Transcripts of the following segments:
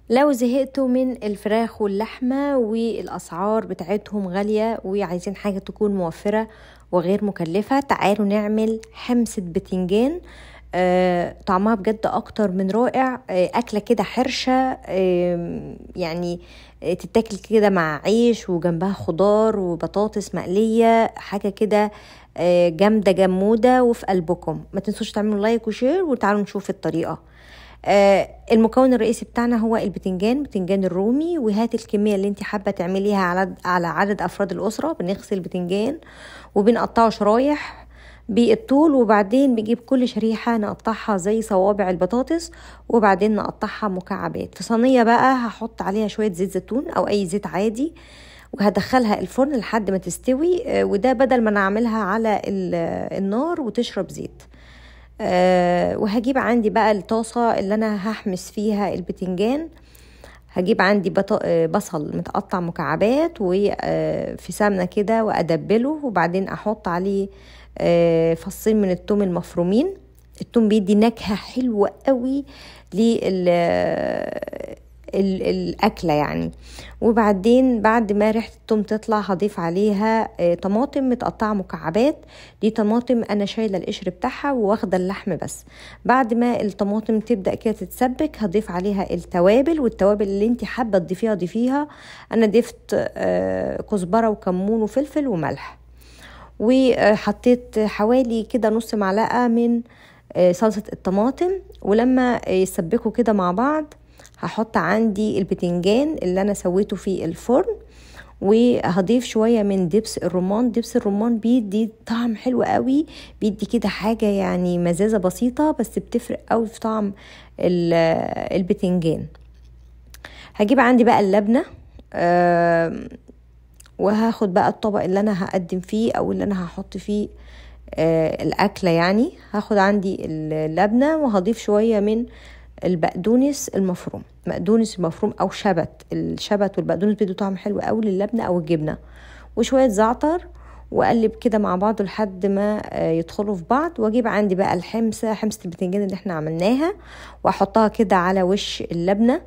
لو زهقتوا من الفراخ واللحمة والأسعار بتاعتهم غالية وعايزين حاجة تكون موفرة وغير مكلفة، تعالوا نعمل حمصة بتنجان. طعمها بجد أكتر من رائع. أكلة كده حرشة، يعني تتاكل كده مع عيش وجنبها خضار وبطاطس مقلية، حاجة كده جامدة جمودة وفي قلبكم. ما تنسوش تعملوا لايك وشير وتعالوا نشوف الطريقة. المكون الرئيسي بتاعنا هو بتنجان الرومي، وهات الكمية اللي انت حابة تعمليها على عدد أفراد الأسرة. بنغسل البتنجان وبنقطعه شرايح بالطول، وبعدين بنجيب كل شريحة نقطعها زي صوابع البطاطس، وبعدين نقطعها مكعبات. في صينية بقى هحط عليها شوية زيت زيتون أو أي زيت عادي، وهدخلها الفرن لحد ما تستوي. وده بدل ما نعملها على النار وتشرب زيت. وهجيب عندي بقى الطاسة اللي انا هحمس فيها البتنجان. هجيب عندي بصل متقطع مكعبات وفي سمنة كده وادبله، وبعدين احط عليه فصين من الثوم المفرومين. الثوم بيدي نكهة حلوة قوي الأكلة يعني. وبعدين بعد ما ريحة الثوم تطلع هضيف عليها طماطم متقطعة مكعبات. دي طماطم أنا شايلة القشر بتاعها واخدة اللحم بس. بعد ما الطماطم تبدأ كده تتسبك هضيف عليها التوابل، والتوابل اللي انت حابة تضيفيها ضيفيها. أنا ضفت كزبرة وكمون وفلفل وملح، وحطيت حوالي كده نص معلقة من صلصة الطماطم. ولما يسبكوا كده مع بعض هحط عندي البتنجان اللي انا سويته في الفرن، وهضيف شوية من دبس الرمان. دبس الرمان بيدي طعم حلو قوي، بيدي كده حاجة يعني مزازة بسيطة بس بتفرق قوي في طعم البتنجان. هجيب عندي بقى اللبنة، وهاخد بقى الطبق اللي انا هقدم فيه او اللي انا هحط فيه الأكلة. يعني هاخد عندي اللبنة وهضيف شوية من البقدونس المفروم. بقدونس المفروم او الشبت والبقدونس بيدوا طعم حلو قوي للبنة او الجبنة، وشوية زعتر، واقلب كده مع بعض لحد ما يدخلوا في بعض. واجيب عندي بقى حمصة البتنجان اللي احنا عملناها، واحطها كده على وش اللبنة،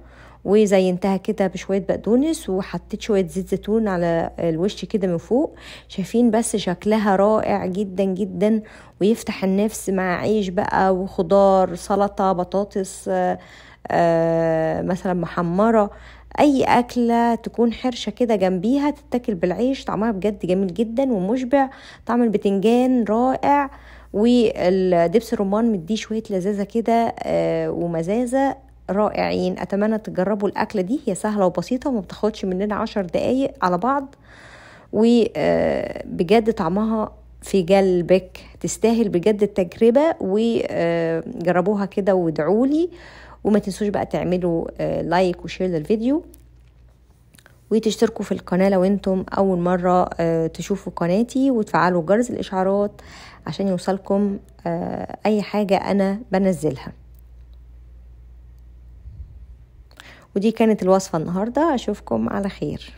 وزينتها كده بشوية بقدونس، وحطيت شوية زيت زيتون على الوش كده من فوق. شايفين بس شكلها رائع جدا جدا، ويفتح النفس مع عيش بقى وخضار، سلطة، بطاطس مثلا محمرة. اي اكلة تكون حرشة كده جنبيها تتاكل بالعيش، طعمها بجد جميل جدا ومشبع. طعم البتنجان رائع، والدبس الرمان مديه شوية لذاذة كده ومزازة رائعين. اتمنى تجربوا الاكله دي، هي سهله وبسيطه وما بتاخدش مننا 10 دقايق على بعض، وبجد طعمها في قلبك، تستاهل بجد التجربه. وجربوها كده وادعولي، وما تنسوش بقى تعملوا لايك وشير للفيديو، وتشتركوا في القناه لو انتم اول مره تشوفوا قناتي، وتفعلوا جرس الاشعارات عشان يوصلكم اي حاجه انا بنزلها. ودي كانت الوصفة النهاردة، أشوفكم على خير.